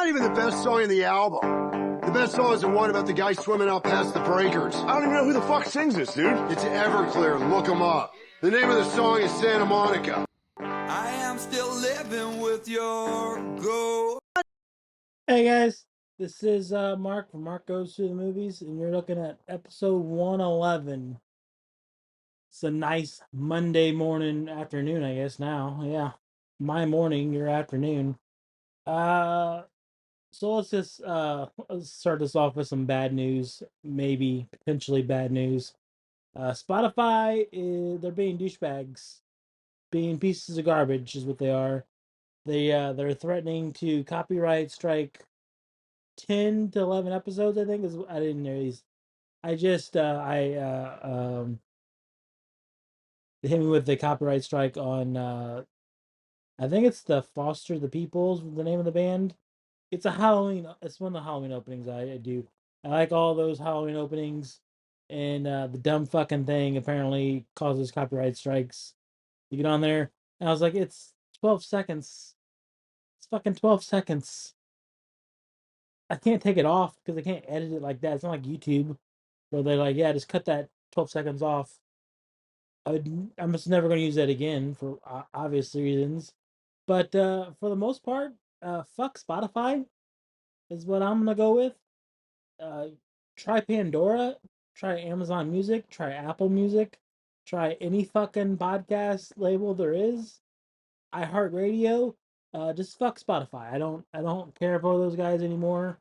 Not even the best song in the album. The best song is the one about the guy swimming out past the breakers. I don't even know who the fuck sings this, dude. It's Everclear. Look them up. The name of the song is Santa Monica. I am still living with your ghost. Hey guys, this is Mark from Mark Goes to the Movies, and you're looking at episode 111. It's a nice Monday morning, afternoon, I guess now. Yeah, my morning, your afternoon. Uh, so let's start this off with some bad news, maybe potentially bad news. Spotify they're being douchebags, being pieces of garbage is what they are. They're threatening to copyright strike 10 to 11 episodes, I think. I didn't know these. I just they hit me with the copyright strike on I think it's the Foster the Peoples, the name of the band. It's one of the Halloween openings I do. I like all those Halloween openings, and the dumb fucking thing apparently causes copyright strikes. You get on there and I was like, it's 12 seconds. It's fucking 12 seconds. I can't take it off because I can't edit it like that. It's not like YouTube where they're like, yeah, just cut that 12 seconds off. I'm just never going to use that again for obvious reasons. But for the most part, fuck Spotify is what I'm going to go with. Uh, Try Pandora, try Amazon Music, try Apple Music, try any fucking podcast label there is. iHeartRadio, just fuck Spotify. I don't care for those guys anymore.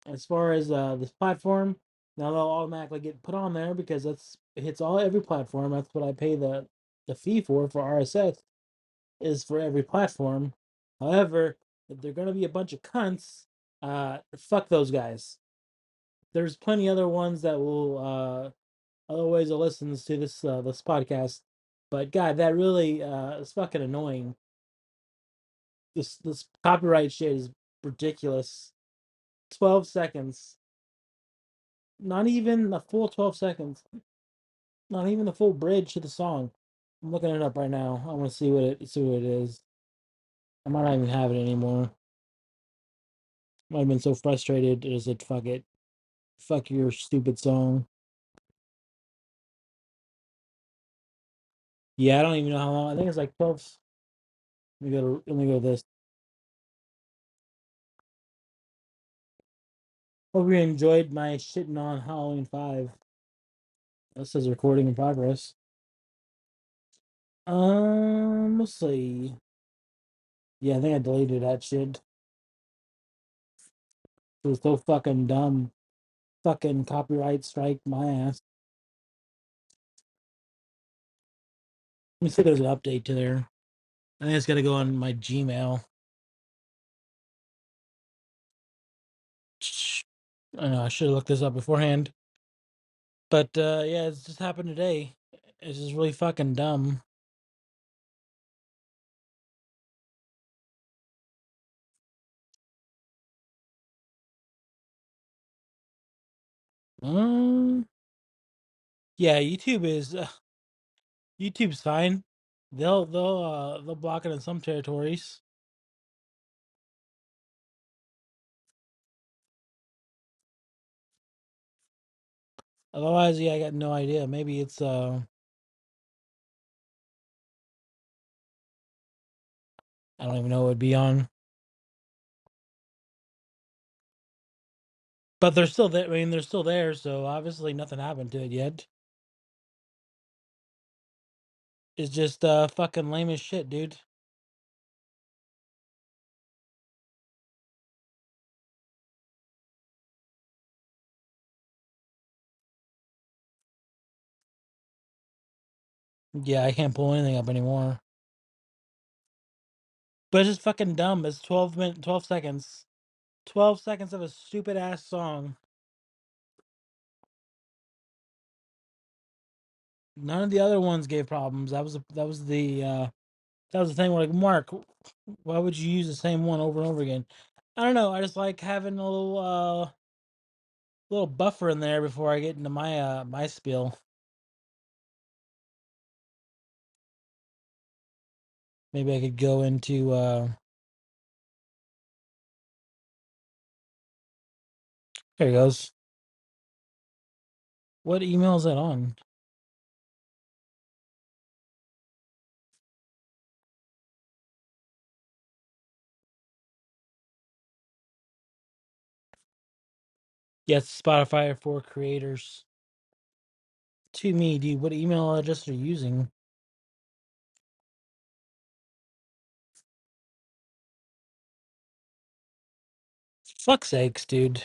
As far as this platform, now they'll automatically get put on there because it hits every platform. That's what I pay the fee for RSS is for every platform. However, if they're gonna be a bunch of cunts, fuck those guys. There's plenty other ones that will other ways of listens to this podcast, but God, that really is fucking annoying. This copyright shit is ridiculous. 12 seconds. Not even a full 12 seconds. Not even the full bridge to the song. I'm looking it up right now. I want to see what it is. I might not even have it anymore. Might have been so frustrated. I just said, fuck it. Fuck your stupid song. Yeah, I don't even know how long. I think it's like 12. Let me go to this. Hope you enjoyed my shitting on Halloween 5. This says recording in progress. Let's see. Yeah, I think I deleted that shit. It was so fucking dumb. Fucking copyright strike my ass. Let me see if there's an update to there. I think it's got to go on my Gmail. I know I should have looked this up beforehand. But yeah, it's just happened today. It's just really fucking dumb. Um, yeah, YouTube's fine. They'll block it in some territories. Otherwise, yeah, I got no idea. Maybe it's I don't even know what it'd be on. But they're still there. I mean, they're still there, so obviously nothing happened to it yet. It's just fucking lame as shit, dude. Yeah, I can't pull anything up anymore. But it's just fucking dumb. It's 12 seconds. 12 seconds of a stupid ass song. None of the other ones gave problems. That was the thing where like, Mark, why would you use the same one over and over again? I don't know. I just like having a little buffer in there before I get into my spiel. Maybe I could go into There he goes. What email is that on? Yes, Spotify for creators. To me, dude, what email address are you using? Fuck's sakes, dude.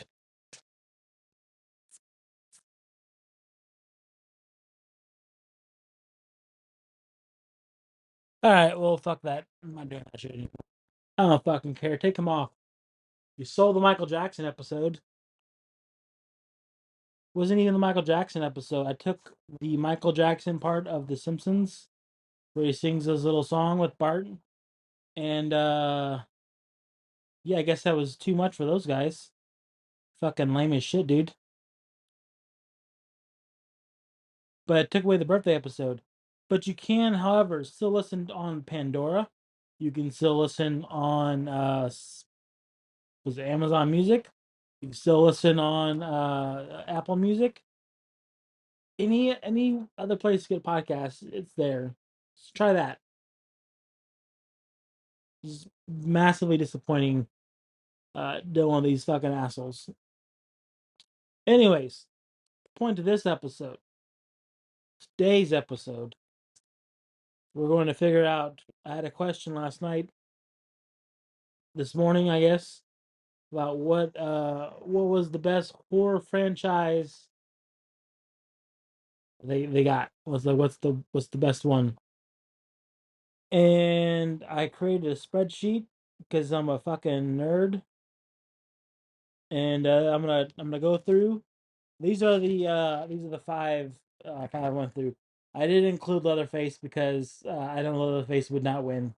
Alright, well, fuck that. I'm not doing that shit anymore. I don't fucking care. Take him off. You sold the Michael Jackson episode. Wasn't even the Michael Jackson episode. I took the Michael Jackson part of The Simpsons, where he sings his little song with Bart. And, yeah, I guess that was too much for those guys. Fucking lame as shit, dude. But it took away the birthday episode. But you can, however, still listen on Pandora. You can still listen on was it Amazon Music? You can still listen on Apple Music. Any other place to get podcasts, it's there. So try that. It's massively disappointing. Doing one of these fucking assholes. Anyways, point to this episode. Today's episode. We're going to figure out. I had a question last night. This morning, I guess, about what was the best horror franchise they got. What's the best one? And I created a spreadsheet because I'm a fucking nerd, and I'm gonna go through. These are the five I kind of went through. I didn't include Leatherface because I know Leatherface would not win.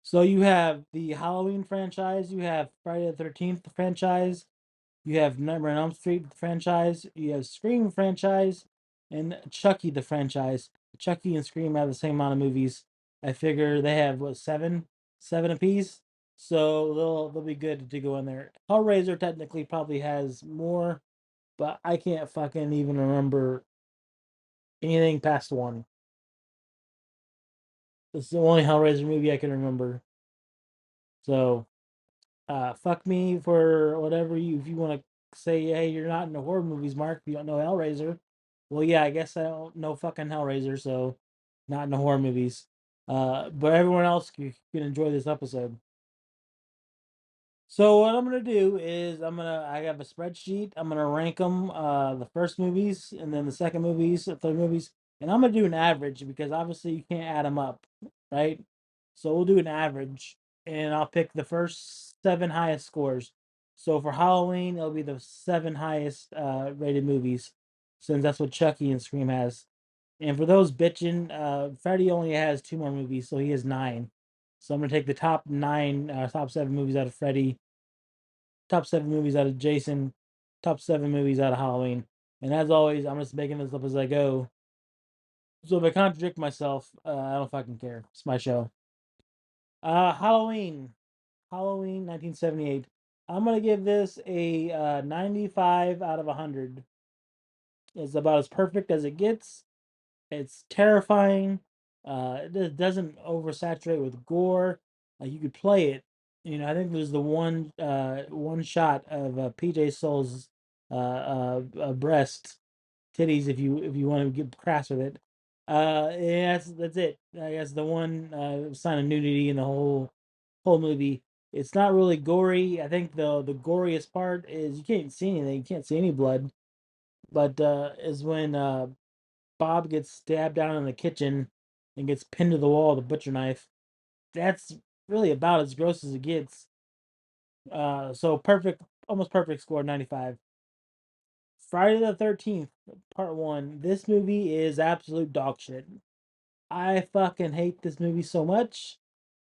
So you have the Halloween franchise, you have Friday the 13th franchise, you have Nightmare on Elm Street franchise, you have Scream franchise, and Chucky the franchise. Chucky and Scream have the same amount of movies. I figure they have what, seven apiece, so they'll be good to go in there. Hellraiser technically probably has more, but I can't fucking even remember anything past one. It's the only Hellraiser movie I can remember. So fuck me for whatever you, if you want to say, hey, you're not into horror movies, Mark, you don't know Hellraiser. Well, yeah, I guess I don't know fucking Hellraiser, so not into horror movies. But everyone else can enjoy this episode. So what I'm gonna do is I have a spreadsheet. I'm gonna rank them, the first movies, and then the second movies, the third movies, and I'm gonna do an average because obviously you can't add them up, right? So we'll do an average, and I'll pick the first seven highest scores. So for Halloween, it'll be the seven highest rated movies, since that's what Chucky and Scream has. And for those bitching, Freddy only has two more movies, so he has nine. So I'm gonna take the top nine, top seven movies out of Freddy, top seven movies out of Jason, top seven movies out of Halloween. And as always, I'm just making this up as I go. So if I contradict myself, I don't fucking care. It's my show. Halloween, Halloween, 1978. I'm gonna give this a 95 out of 100. It's about as perfect as it gets. It's terrifying. It doesn't oversaturate with gore. You could play it. You know, I think there's the one shot of PJ Souls' breast titties if you want to get crass with it. Yeah, that's it. I guess the one sign of nudity in the whole movie. It's not really gory. I think the goriest part is you can't see anything. You can't see any blood. But is when Bob gets stabbed down in the kitchen and gets pinned to the wall with a butcher knife. That's really about as gross as it gets. So perfect, almost perfect score, 95. Friday the 13th, part one. This movie is absolute dog shit. I fucking hate this movie so much.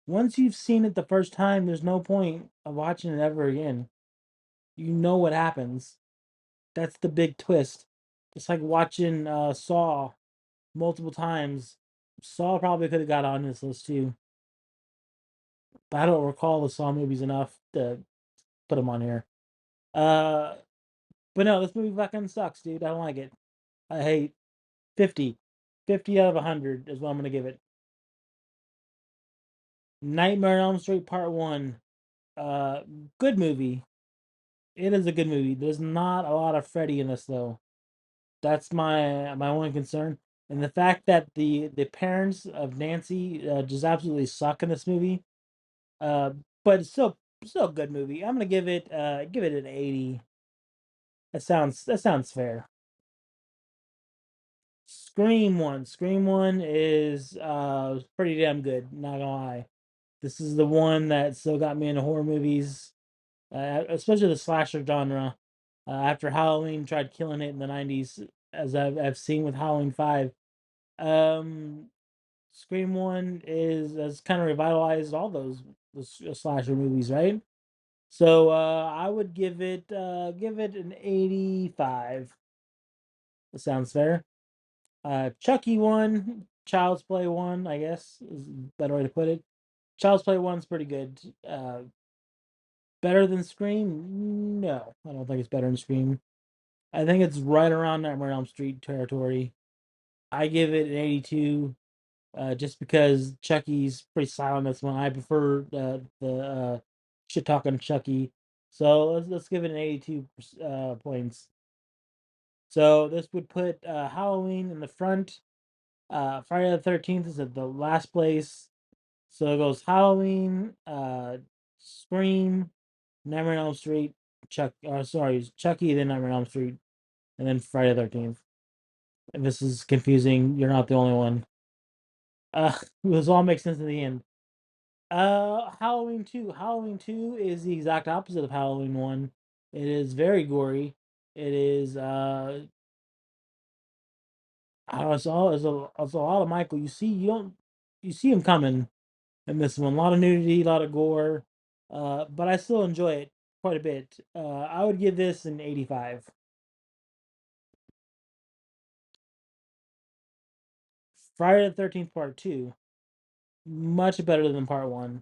Once you've seen it the first time, there's no point of watching it ever again. You know what happens. That's the big twist. It's like watching Saw multiple times. Saw probably could have got on this list too, but I don't recall the Saw movies enough to put them on here. Uh, but no, this movie fucking sucks, dude. I don't like it. I hate 50. 50 out of 100 is what I'm gonna give it. Nightmare on Elm Street Part 1. Uh, Good movie. It is a good movie. There's not a lot of Freddy in this though. That's my one concern, and the fact that the parents of Nancy just absolutely suck in this movie. Uh, but it's still a good movie. I'm gonna give it an 80. That sounds fair. Scream one is pretty damn good. Not gonna lie. This is the one that still got me into horror movies, especially the slasher genre. After Halloween tried killing it in the '90s, as I've seen with Halloween 5. Um, Scream One is has kind of revitalized all those slasher movies, right? So I would give it an 85. That sounds fair. Chucky one, Child's Play one, I guess is a better way to put it. Child's Play one's pretty good. Better than Scream? No, I don't think it's better than Scream. I think it's right around Nightmare on Elm Street territory. I give it an 82. Just because Chucky's pretty silent. That's one I prefer the shit talking Chucky. So let's give it an 82 points. So this would put Halloween in the front. Friday the 13th is at the last place. So it goes Halloween, Scream, Nightmare on Elm Street, Chucky, then Nightmare on Elm Street, and then Friday the 13th. If this is confusing, you're not the only one. This all makes sense in the end. Halloween 2. Halloween 2 is the exact opposite of Halloween 1. It is very gory. It is I don't know, it's a lot of Michael. You see him coming in this one. A lot of nudity, a lot of gore. But I still enjoy it quite a bit. I would give this an 85. Friday the 13th Part 2. Much better than Part 1.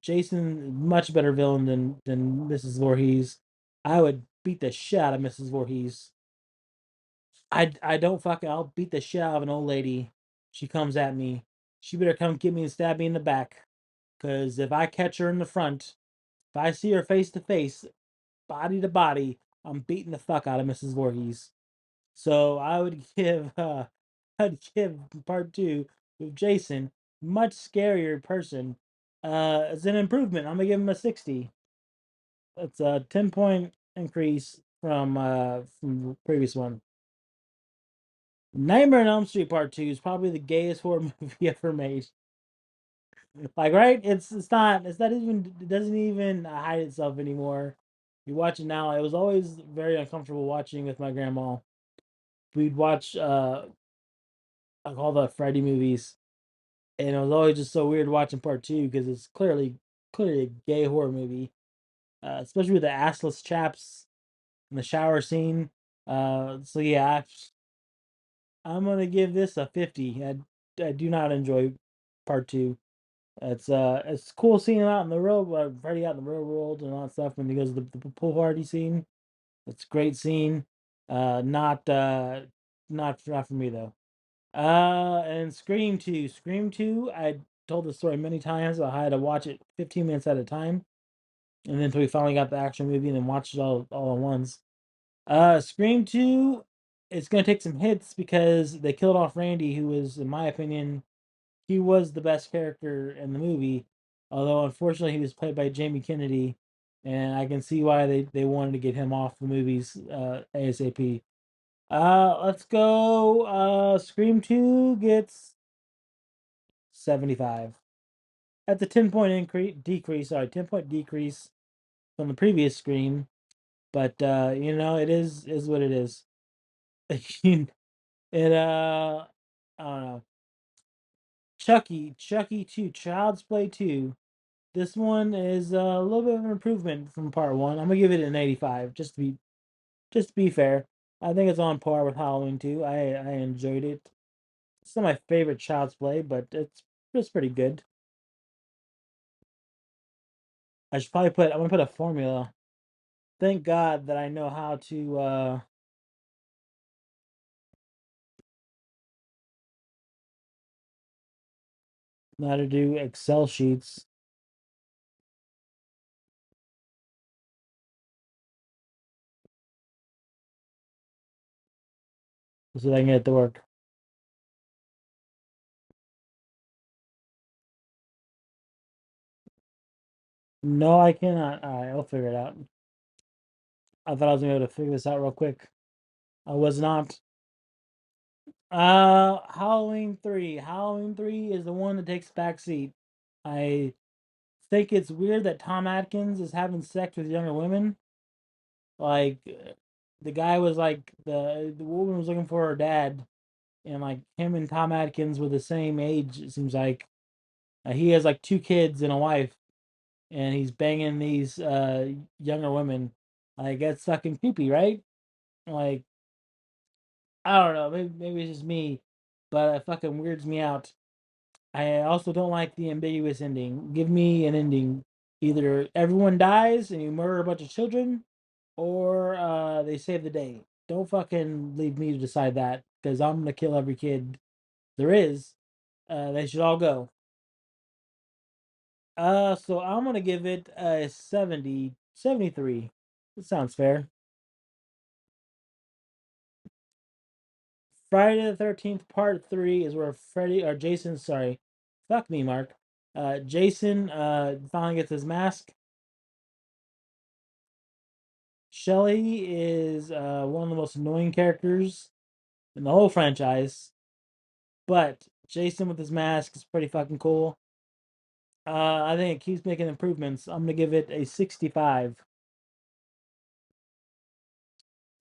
Jason, much better villain than Mrs. Voorhees. I would beat the shit out of Mrs. Voorhees. I don't fucking I'll beat the shit out of an old lady. She comes at me. She better come get me and stab me in the back. Cause if I catch her in the front, if I see her face to face, body to body, I'm beating the fuck out of Mrs. Voorhees. So I would give I'd give part two with Jason, much scarier person, as an improvement. I'm gonna give him a 60. That's a 10-point increase from the previous one. Nightmare on Elm Street Part 2 is probably the gayest horror movie ever made. Like, right? It's not even, it doesn't even hide itself anymore. You watch it now. It was always very uncomfortable watching with my grandma. We'd watch like all the Freddy movies, and it was always just so weird watching part two because it's clearly a gay horror movie, especially with the assless chaps in the shower scene. So yeah, I'm gonna give this a 50. I do not enjoy part two. It's cool seeing him out in the real Freddy out in the real world and all that stuff when he goes to the pool party scene. It's a great scene. Not not for me though. And Scream 2. Scream 2, I told the story many times. I had to watch it 15 minutes at a time. And then until we finally got the action movie and then watched it all at once. Scream 2, it's going to take some hits because they killed off Randy, who was, in my opinion, he was the best character in the movie. Although, unfortunately, he was played by Jamie Kennedy. And I can see why they wanted to get him off the movies ASAP. Let's go. Scream 2 gets 75. That's a 10-point decrease, sorry, 10-point decrease from the previous Scream. But it is what it is. I don't know. Chucky 2, Child's Play 2. This one is a little bit of an improvement from part one. I'm gonna give it an 85, just to be fair. I think it's on par with Halloween 2. I enjoyed it. It's not my favorite Child's Play, but it's pretty good. I'm gonna put a formula. Thank God that I know how to do Excel sheets so that I can get it to work. No, I cannot. All right, I'll figure it out. I thought I was gonna be able to figure this out real quick. I was not. Halloween 3. Halloween 3 is the one that takes back seat. I think it's weird that Tom Atkins is having sex with younger women. Like, the guy was like, the woman was looking for her dad, and like him and Tom Atkins were the same age, it seems like. He has like two kids and a wife, and he's banging these younger women. Like, that's fucking creepy, right? Like, I don't know. Maybe it's just me, but it fucking weirds me out. I also don't like the ambiguous ending. Give me an ending. Either everyone dies and you murder a bunch of children, or they save the day. Don't fucking leave me to decide that, because I'm gonna kill every kid there is. They should all go. So I'm gonna give it a 70, 73. That sounds fair. Friday the 13th Part 3 is where Freddy or Jason, sorry, fuck me, Mark. Jason finally gets his mask. Shelly is one of the most annoying characters in the whole franchise, but Jason with his mask is pretty fucking cool. I think it keeps making improvements. I'm gonna give it a 65.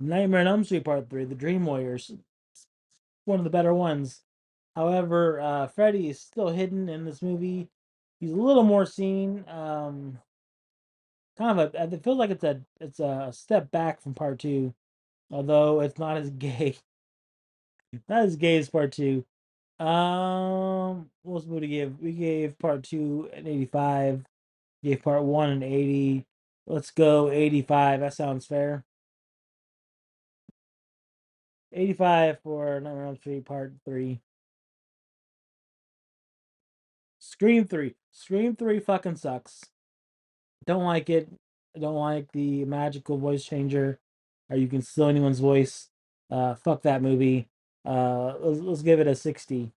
Nightmare on Elm Street Part 3, The Dream Warriors, one of the better ones. However, Freddy is still hidden in this movie. He's a little more seen. Kind of a. It feels like it's a step back from Part 2, although it's not as gay. Not as gay as Part 2. What movie to give? We gave Part 2 an 85. Gave Part 1 an 80. Let's go 85. That sounds fair. 85 for Nightmare on Elm Street Part 3. Scream 3. Scream 3 fucking sucks. Don't like it. I don't like the magical voice changer, or you can steal anyone's voice. Fuck that movie. Let's give it a 60.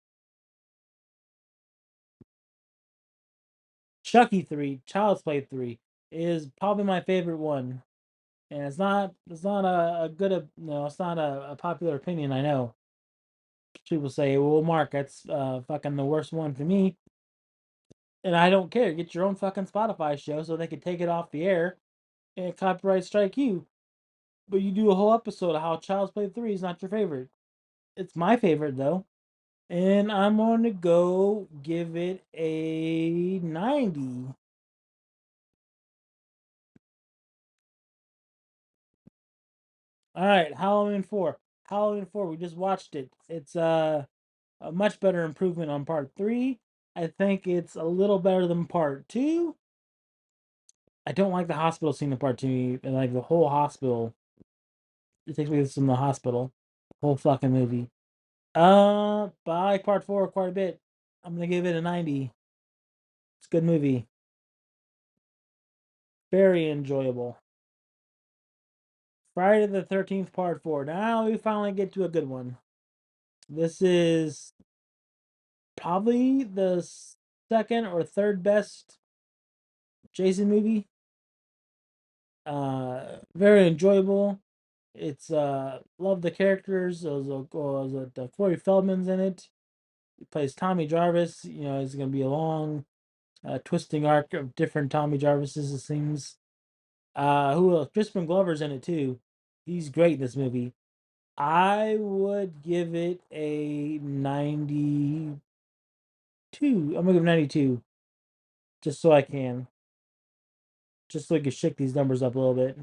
Chucky 3, Child's Play 3 is probably my favorite one. And it's not a good no, it's not a popular opinion, I know. People say, well, Mark, that's fucking the worst one for me. And I don't care. Get your own fucking Spotify show so they can take it off the air and copyright strike you. But you do a whole episode of how Child's Play 3 is not your favorite. It's my favorite though. And I'm gonna go give it a 90. Alright, Halloween 4. Halloween 4, we just watched it. It's a much better improvement on Part 3. I think it's a little better than Part 2. I don't like the hospital scene in Part 2, and like the whole hospital. It takes me from the hospital. Whole fucking movie. But I like Part 4 quite a bit. I'm gonna give it a 90. It's a good movie. Very enjoyable. Friday the 13th Part 4. Now we finally get to a good one. This is probably the second or third best Jason movie. Very enjoyable. It's love the characters. Corey Feldman's in it. He plays Tommy Jarvis. You know, it's gonna be a long, twisting arc of different Tommy Jarvises. It seems. Who else? Crispin Glover's in it too. He's great in this movie. I would give it a 92. I'm gonna give it 92, just so I can, just so I can shake these numbers up a little bit.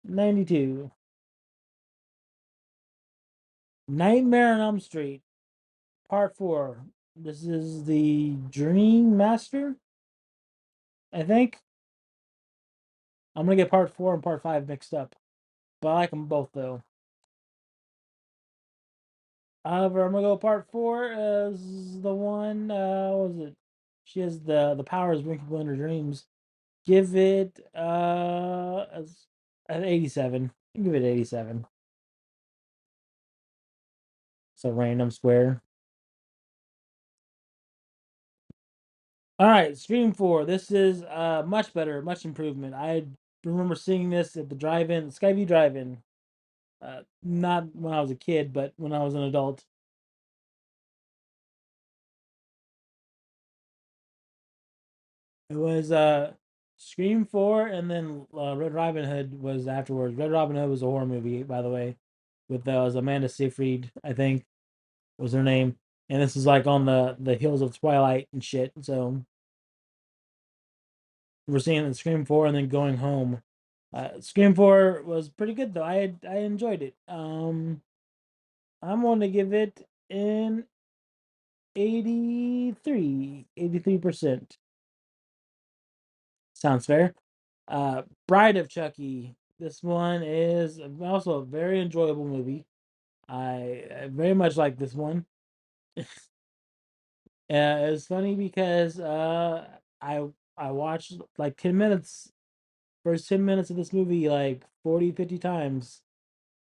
92. Nightmare on Elm Street. Part 4. This is the Dream Master, I think. I'm gonna get part 4 and part 5 mixed up, but I like them both though. However, I'm gonna go part 4 as the one. What was it? She has the powers bring people in her dreams. Give it as an 87. Give it 87. So random square. All right, Scream 4. This is much better, much improvement. I remember seeing this at the drive-in, Skyview Drive-In. Not when I was a kid, but when I was an adult. It was Scream 4, and then Red Robin Hood was afterwards. Red Robin Hood was a horror movie, by the way, with was Amanda Seyfried, I think was her name. And this is like on the heels of Twilight and shit. So we're seeing it Scream 4 and then Going Home. Scream 4 was pretty good though. I enjoyed it. I'm going to give it an 83. 83%. Sounds fair. Bride of Chucky. This one is also a very enjoyable movie. I very much like this one. It's funny because I watched like 10 minutes, first 10 minutes of this movie like 40, 50 times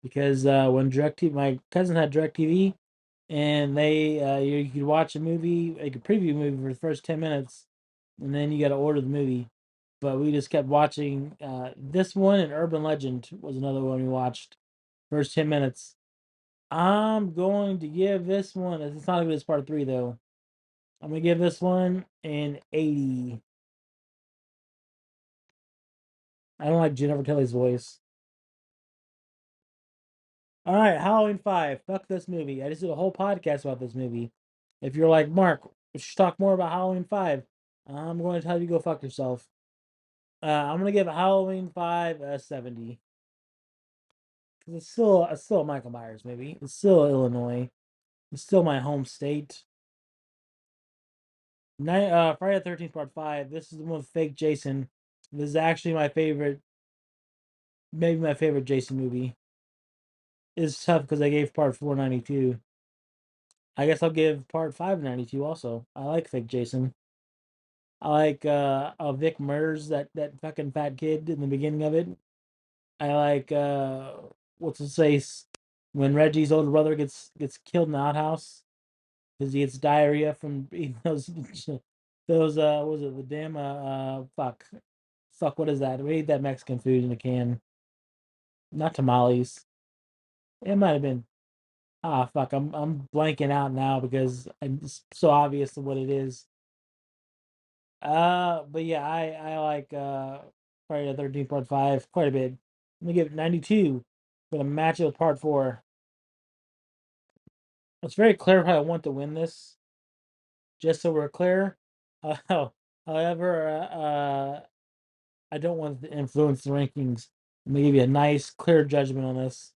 because when DirecTV, my cousin had DirecTV, and they you could watch a movie, like a preview movie for the first 10 minutes, and then you got to order the movie. But we just kept watching this one, and Urban Legend was another one we watched. First 10 minutes. I'm going to give this one, it's not as good as part 3 though. I'm going to give this one an 80. I don't like Jennifer Kelly's voice. All right, Halloween 5. Fuck this movie. I just did a whole podcast about this movie. If you're like, Mark, we should talk more about Halloween 5, I'm going to tell you go fuck yourself. I'm going to give Halloween 5 a 70. Because it's still a Michael Myers movie. It's still Illinois. It's still my home state. Friday the 13th Part 5. This is the one with fake Jason. This is actually my favorite, maybe my favorite Jason movie. It's tough because I gave Part 4 92. I guess I'll give Part 5 92 also. I like fake Jason. I like Vic murders that fucking fat kid in the beginning of it. I like what's his face when Reggie's older brother gets killed in the outhouse because he gets diarrhea from eating those what was it the damn fuck what is that? We ate that Mexican food in a can. Not tamales. It might have been. Ah fuck, I'm blanking out now because it's so obvious what it is. But yeah, I like Friday the 13th Part 5 quite a bit. Let me give it 92 for the match with Part 4. It's very clear how I want to win this, just so we're clear. Uh, However, I don't want to influence the rankings. I'm gonna give you a nice, clear judgment on this.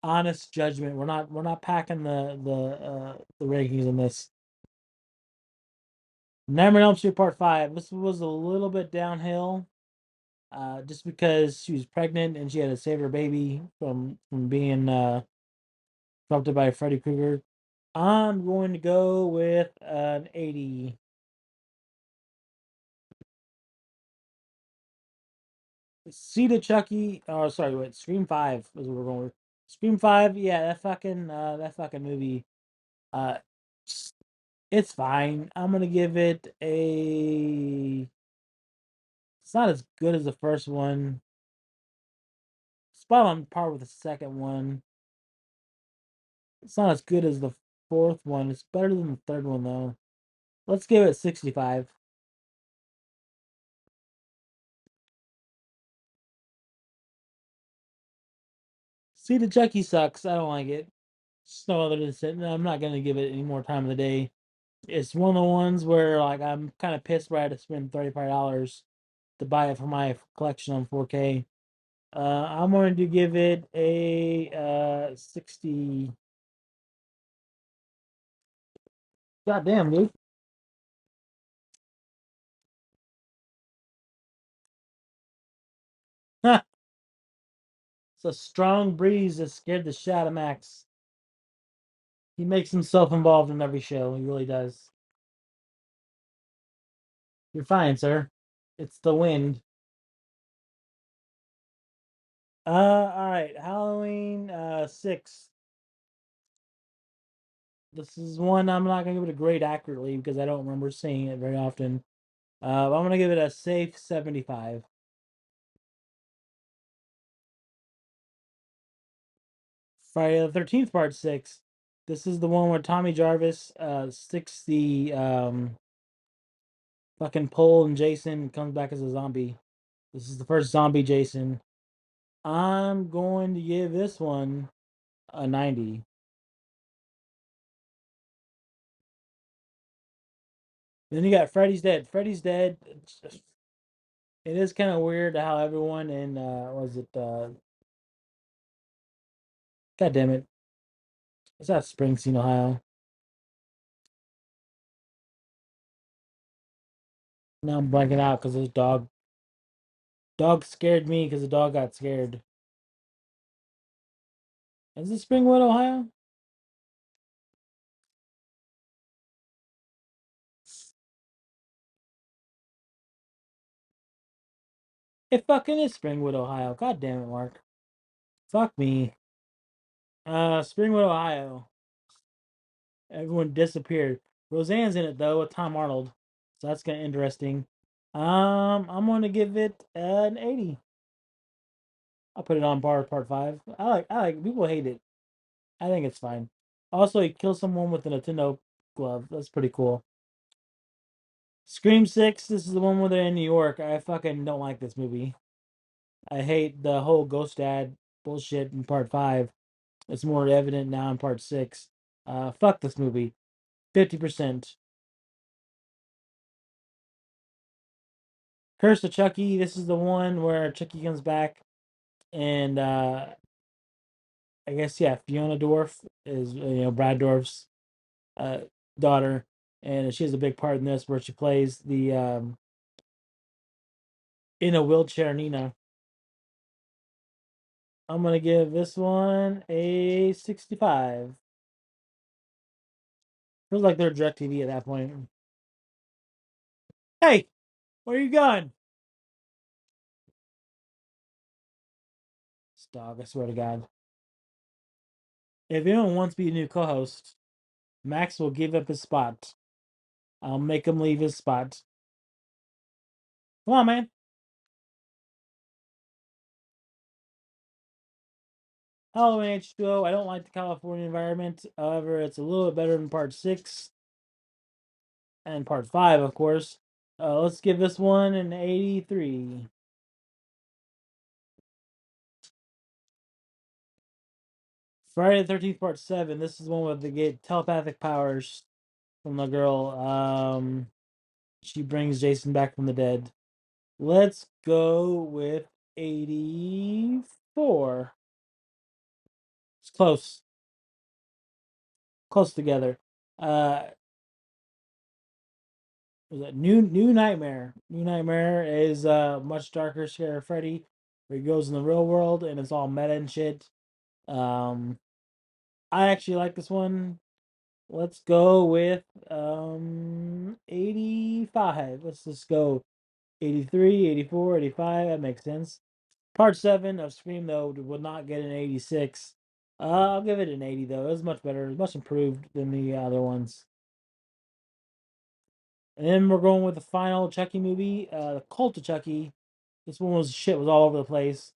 Honest judgment. We're not packing the rankings on this. Nightmare on Elm Street Part 5. This was a little bit downhill. Just because she was pregnant and she had to save her baby from being corrupted by Freddy Krueger. I'm going to go with an 80. See the Chucky. Oh, sorry, wait. Scream 5 is what we're going with. Scream 5. Yeah, that fucking movie. Uh, it's fine. I'm gonna give it a. It's not as good as the first one. Spot on par with the second one. It's not as good as the fourth one. It's better than the third one though. Let's give it 65. See the Chucky sucks. I don't like it. It's no other than sitting. I'm not gonna give it any more time of the day. It's one of the ones where like I'm kind of pissed where I had to spend $35 to buy it for my collection on 4K. I'm going to give it a 60. God damn, dude. a strong breeze that scared the shit out of Max. He makes himself involved in every show. He really does. You're fine, sir. It's the wind. All right. Halloween 6. This is one I'm not gonna give it a grade accurately because I don't remember seeing it very often. I'm gonna give it a safe 75. Friday the 13th Part 6. This is the one where Tommy Jarvis sticks the fucking pole and Jason comes back as a zombie. This is the first zombie Jason. I'm going to give this one a 90. Then you got Freddy's Dead. Freddy's Dead. It is kind of weird how everyone in was it God damn it. It's at Springsteen, Ohio. Now I'm blanking out because this dog scared me because the dog got scared. Is it Springwood, Ohio? It fucking is Springwood, Ohio. God damn it, Mark. Fuck me. Springwood, Ohio. Everyone disappeared. Roseanne's in it though with Tom Arnold, so that's kind of interesting. I'm gonna give it an 80. I'll put it on par with part 5. I like. People hate it. I think it's fine. Also, he kills someone with a Nintendo glove. That's pretty cool. Scream 6. This is the one where they're in New York. I fucking don't like this movie. I hate the whole Ghost Dad bullshit in part 5. It's more evident now in part 6. Fuck this movie. 50%. Curse of Chucky. This is the one where Chucky comes back, and I guess yeah, Fiona Dorff is Brad Dorff's uh, daughter, and she has a big part in this where she plays the in a wheelchair Nina. I'm gonna give this one a 65. Feels like they're DirecTV at that point. Hey, where are you going? This dog, I swear to God. If anyone wants to be a new co-host, Max will give up his spot. I'll make him leave his spot. Come on, man. Halloween H2O. I don't like the California environment. However, it's a little bit better than part 6 and part 5, of course. Let's give this one an 83. Friday the 13th, part 7. This is the one where they get telepathic powers from the girl. She brings Jason back from the dead. Let's go with 84. It's close. Close together. Uh, was it New Nightmare? New Nightmare is much darker, scary Freddy, where he goes in the real world and it's all meta and shit. Um, I actually like this one. Let's go with 85. Let's just go 83, 84, 85. That makes sense. Part 7 of Scream though would not get an 86. I'll give it an 80 though. It was much better, much improved than the other ones. And then we're going with the final Chucky movie, the Cult of Chucky. This one was all over the place,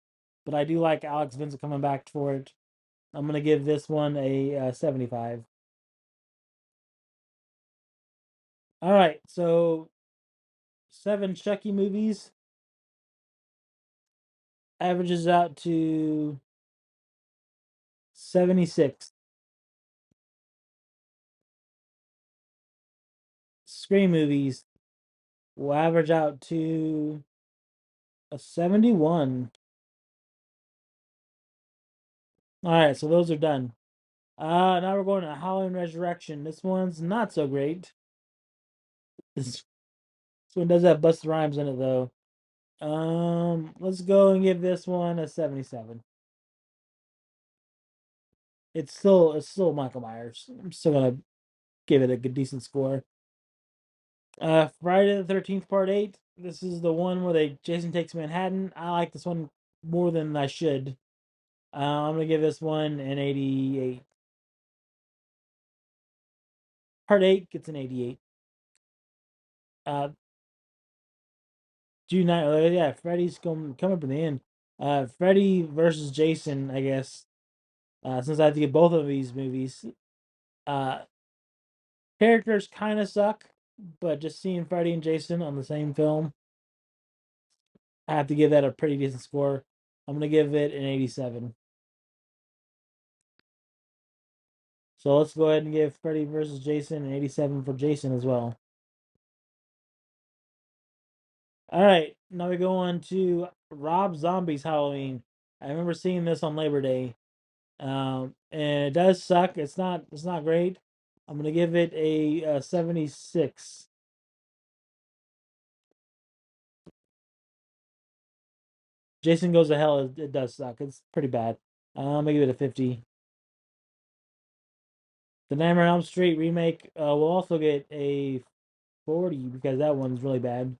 but I do like Alex Vincent coming back for it. I'm gonna give this one a 75. All right, so 7 Chucky movies averages out to 76. Scream movies will average out to a 71. All right, so those are done. Now we're going to Halloween Resurrection. This one's not so great. This one does have Busta Rhymes in it though. Let's go and give this one a 77. it's still Michael Myers. I'm still gonna give it a good decent score. Friday the 13th Part 8. This is the one where Jason takes Manhattan. I like this one more than I should. I'm gonna give this one an 88. Part 8 gets an 88. Uh, June 9th. Yeah, Freddy's come up in the end. Freddy versus Jason, I guess. Since I have to get both of these movies. Uh, Characters kind of suck, but just seeing Freddy and Jason on the same film, I have to give that a pretty decent score. I'm gonna give it an 87. So let's go ahead and give Freddy versus Jason an 87 for Jason as well. All right, now we go on to Rob Zombie's Halloween. I remember seeing this on Labor Day, and it does suck. It's not great. I'm gonna give it a 76. Jason Goes to Hell. It does suck. It's pretty bad. I'm gonna give it a 50. The Nightmare on Elm Street remake will also get a 40 because that one's really bad.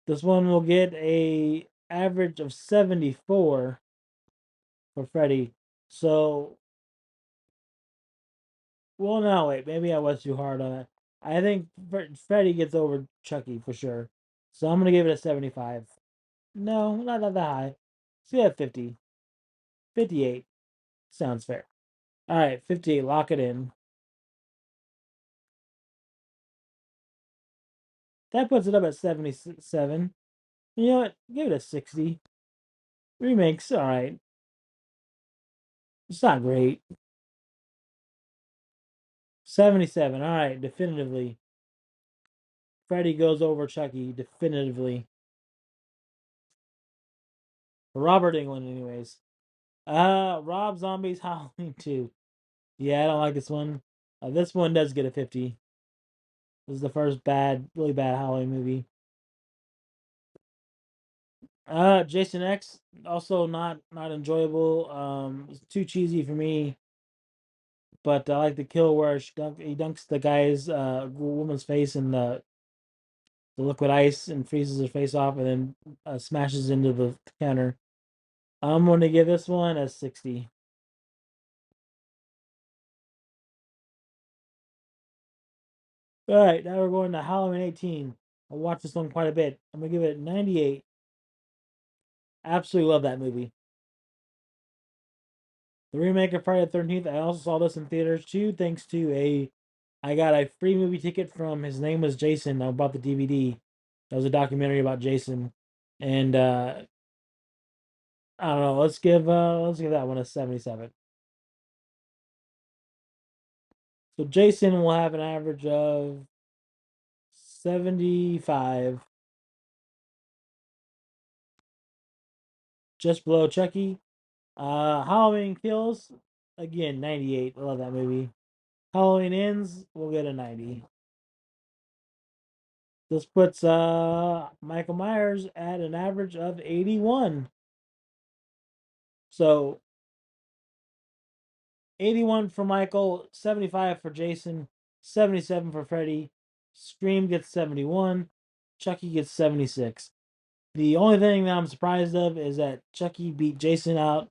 This one will get a average of 74 for Freddy. So, well, no, wait, maybe I was too hard on it. I think Freddy gets over Chucky for sure. So I'm gonna give it a 75. No, not that high. Let's get a 50. 58 sounds fair. All right, 58. Lock it in. That puts it up at 77. You know what? Give it a 60. Remakes, all right. It's not great. 77. All right, definitively. Freddy goes over Chucky, definitively. Robert England, anyways. Rob Zombie's Halloween 2. Yeah, I don't like this one. This one does get a 50. This is the first really bad Halloween movie. Jason X, also not enjoyable. It's too cheesy for me. But I like the kill where he dunks the guy's woman's face in the liquid ice and freezes her face off, and then smashes into the counter. I'm going to give this one a 60. All right, now we're going to Halloween 18. I watched this one quite a bit. I'm going to give it 98. Absolutely love that movie. The remake of Friday the 13th, I also saw this in theaters too, thanks to I got a free movie ticket from, his name was Jason. I bought the DVD. That was a documentary about Jason. And I don't know, let's give that one a 77. So Jason will have an average of 75, just below Chucky. Halloween Kills, again, 98. I love that movie. Halloween Ends, we'll get a 90. This puts Michael Myers at an average of 81. So 81 for Michael, 75 for Jason, 77 for Freddy. Scream gets 71. Chucky gets 76. The only thing that I'm surprised of is that Chucky beat Jason out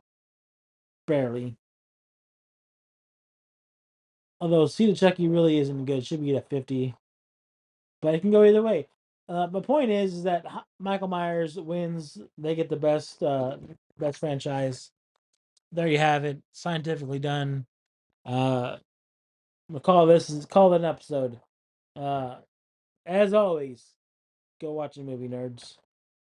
barely. Although Seed of Chucky really isn't good. Should be at 50. But it can go either way. My point is that Michael Myers wins. They get the best franchise. There you have it. Scientifically done. We'll call it an episode. Uh, as always, go watch the movie, nerds.